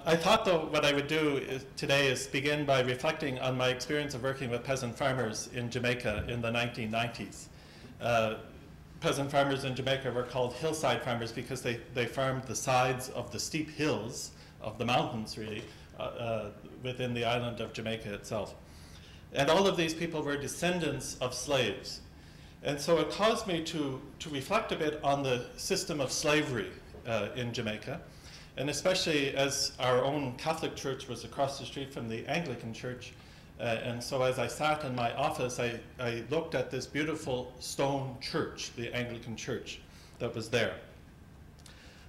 I thought, though, what I would do today is begin by reflecting on my experience of working with peasant farmers in Jamaica in the 1990s. Peasant farmers in Jamaica were called hillside farmers because they farmed the sides of the steep hills of the mountains, really, within the island of Jamaica itself. And all of these people were descendants of slaves. And so it caused me to reflect a bit on the system of slavery in Jamaica, and especially as our own Catholic church was across the street from the Anglican church. And so as I sat in my office, I looked at this beautiful stone church, the Anglican church that was there.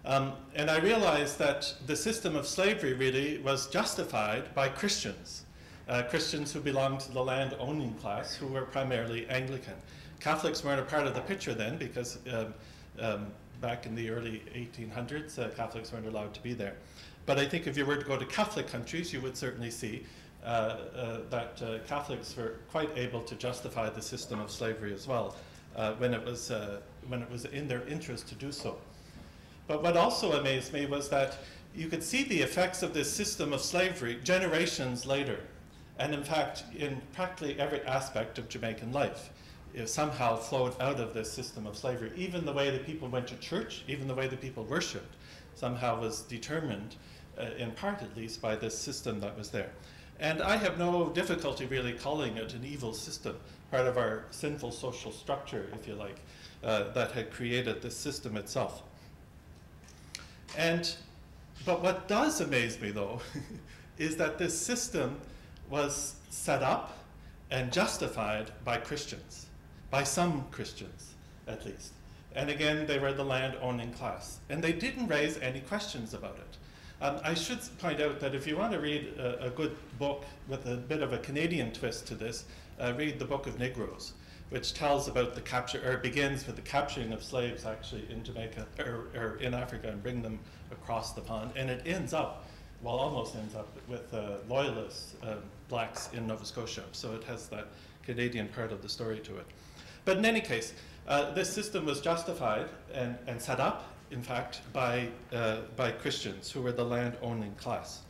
And I realized that the system of slavery really was justified by Christians, Christians who belonged to the land-owning class, who were primarily Anglican. Catholics weren't a part of the picture then because back in the early 1800s, Catholics weren't allowed to be there. But I think if you were to go to Catholic countries, you would certainly see that Catholics were quite able to justify the system of slavery as well when it was in their interest to do so. But what also amazed me was that you could see the effects of this system of slavery generations later, and in fact in practically every aspect of Jamaican life. It somehow flowed out of this system of slavery. Even the way that people went to church, even the way that people worshipped, somehow was determined, in part at least, by this system that was there. And I have no difficulty really calling it an evil system, part of our sinful social structure, if you like, that had created this system itself. But what does amaze me, though, is that this system was set up and justified by Christians. By some Christians, at least. And again, they were the land-owning class. And they didn't raise any questions about it. I should point out that if you want to read a good book with a bit of a Canadian twist to this, read the Book of Negroes, which tells about the capture, or begins with the capturing of slaves actually in Jamaica, or in Africa, and bring them across the pond. And it ends up, well, almost ends up with loyalist blacks in Nova Scotia. So it has that Canadian part of the story to it. But in any case, this system was justified and set up, in fact, by Christians who were the land-owning class.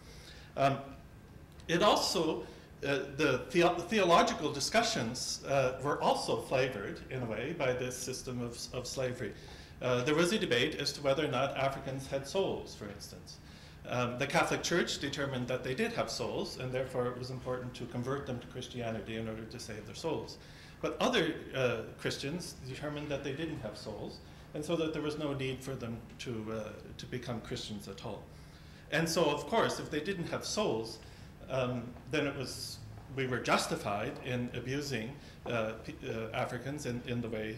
It also, the theological discussions were also flavored, in a way, by this system of slavery. There was a debate as to whether or not Africans had souls, for instance. The Catholic Church determined that they did have souls, and therefore it was important to convert them to Christianity in order to save their souls. But other Christians determined that they didn't have souls, and so that there was no need for them to become Christians at all. And so, of course, if they didn't have souls, then we were justified in abusing Africans in the way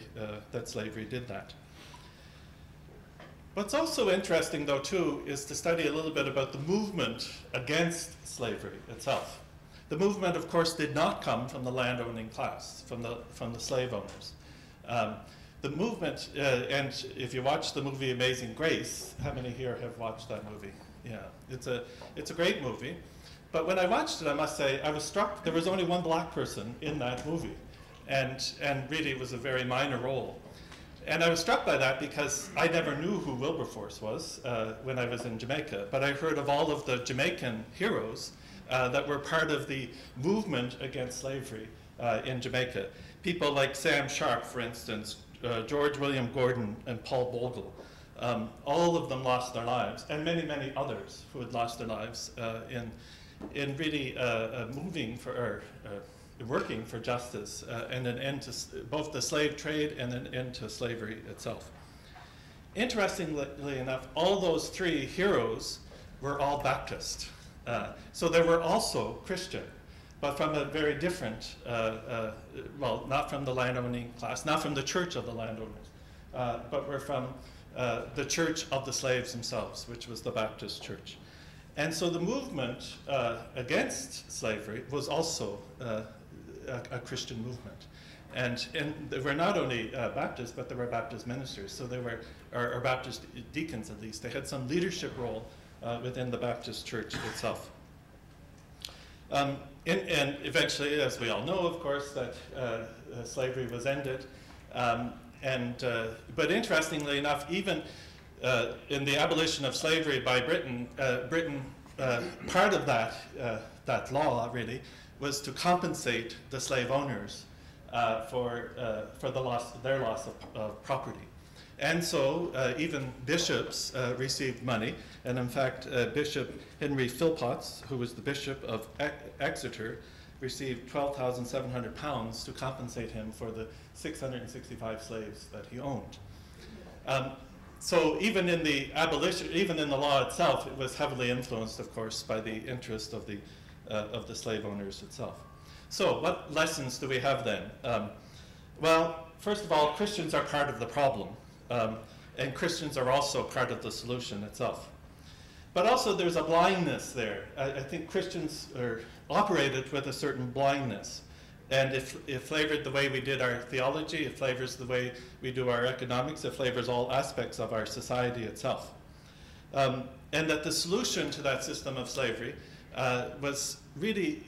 that slavery did that. What's also interesting, though, too, is to study a little bit about the movement against slavery itself. The movement, of course, did not come from the land-owning class, from the slave owners. The movement, and if you watch the movie Amazing Grace, how many here have watched that movie? Yeah, it's a great movie. But when I watched it, I must say, I was struck. There was only one black person in that movie, and really it was a very minor role. And I was struck by that because I never knew who Wilberforce was when I was in Jamaica, but I heard of all of the Jamaican heroes that were part of the movement against slavery in Jamaica. People like Sam Sharp, for instance, George William Gordon, and Paul Bogle. All of them lost their lives, and many, many others who had lost their lives in really moving for, or working for justice and an end to both the slave trade and an end to slavery itself. Interestingly enough, all those three heroes were all Baptist. So they were also Christian, but from a very different, well, not from the landowning class, not from the church of the landowners, but were from the church of the slaves themselves, which was the Baptist church. And so the movement against slavery was also a Christian movement. And they were not only Baptists, but they were Baptist ministers. So they were, or Baptist deacons at least. They had some leadership role within the Baptist church itself. And eventually, as we all know, of course, that slavery was ended. But interestingly enough, even in the abolition of slavery by Britain, Britain part of that law really was to compensate the slave owners for their loss of property. And so even bishops received money, and in fact Bishop Henry Philpotts, who was the Bishop of Exeter, received £12,700 to compensate him for the 665 slaves that he owned. So even in the abolition, even in the law itself, it was heavily influenced, of course, by the interest of the slave owners itself. So what lessons do we have then? Well, first of all, Christians are part of the problem, and Christians are also part of the solution itself. But also there's a blindness there. I think Christians are operated with a certain blindness. And it flavored the way we did our theology, it flavors the way we do our economics, it flavors all aspects of our society itself. And that the solution to that system of slavery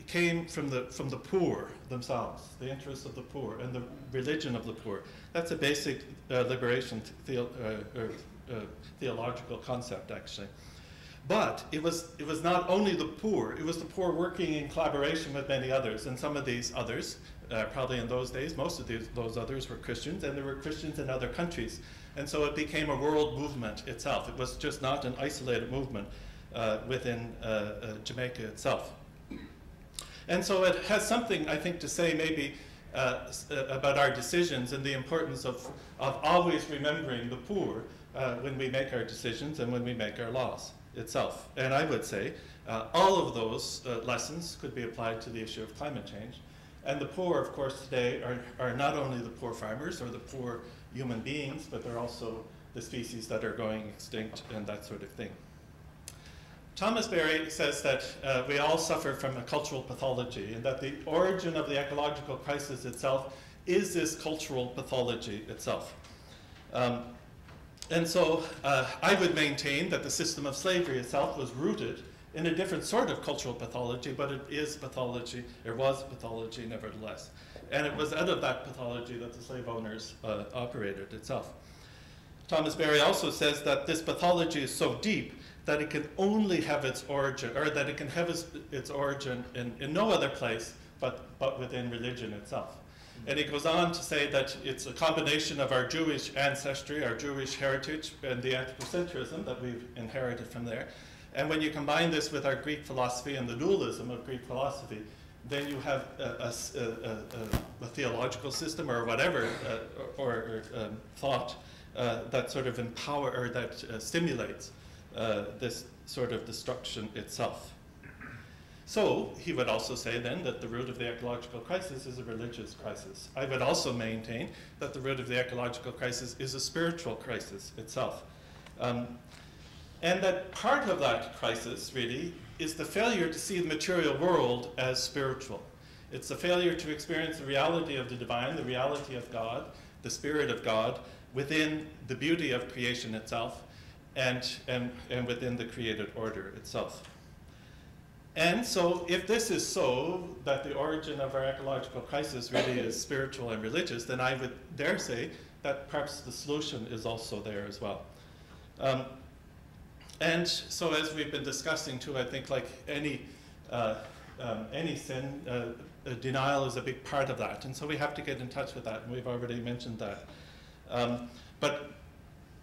came from the poor themselves, the interests of the poor and the religion of the poor. That's a basic liberation theological concept, actually. But it was not only the poor, it was the poor working in collaboration with many others. And some of these others, probably in those days, most of those others were Christians, and there were Christians in other countries. And so it became a world movement itself. It was just not an isolated movement within Jamaica itself. And so it has something, I think, to say maybe about our decisions and the importance of always remembering the poor when we make our decisions and when we make our laws itself. And I would say all of those lessons could be applied to the issue of climate change. And the poor, of course, today are not only the poor farmers or the poor human beings, but they're also the species that are going extinct and that sort of thing. Thomas Berry says that we all suffer from a cultural pathology, and that the origin of the ecological crisis itself is this cultural pathology itself. And so I would maintain that the system of slavery itself was rooted in a different sort of cultural pathology, but it is pathology, it was pathology nevertheless. And it was out of that pathology that the slave owners operated itself. Thomas Berry also says that this pathology is so deep that it can only have its origin, or that it can have its origin in no other place but within religion itself. And he goes on to say that it's a combination of our Jewish ancestry, our Jewish heritage, and the anthropocentrism that we've inherited from there. And when you combine this with our Greek philosophy and the dualism of Greek philosophy, then you have a theological system or whatever, thought that sort of empower or that stimulates this sort of destruction itself. So he would also say then that the root of the ecological crisis is a religious crisis. I would also maintain that the root of the ecological crisis is a spiritual crisis itself. And that part of that crisis really is the failure to see the material world as spiritual. It's the failure to experience the reality of the divine, the reality of God, the spirit of God, within the beauty of creation itself and within the created order itself. And so if this is so, that the origin of our ecological crisis really is spiritual and religious, then I would dare say that perhaps the solution is also there as well. And so as we've been discussing too, I think like any sin, denial is a big part of that. And so we have to get in touch with that, and we've already mentioned that.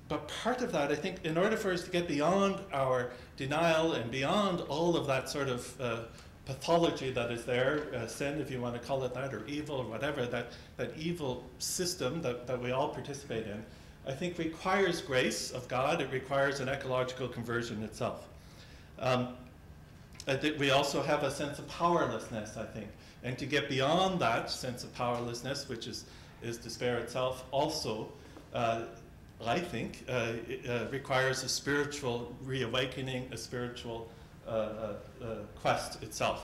But part of that, I think, in order for us to get beyond our denial and beyond all of that sort of pathology that is there, sin, if you want to call it that, or evil, or whatever, that evil system that we all participate in, I think requires grace of God. It requires an ecological conversion itself. We also have a sense of powerlessness, I think. And to get beyond that sense of powerlessness, which is despair itself, also I think, requires a spiritual reawakening, a spiritual quest itself.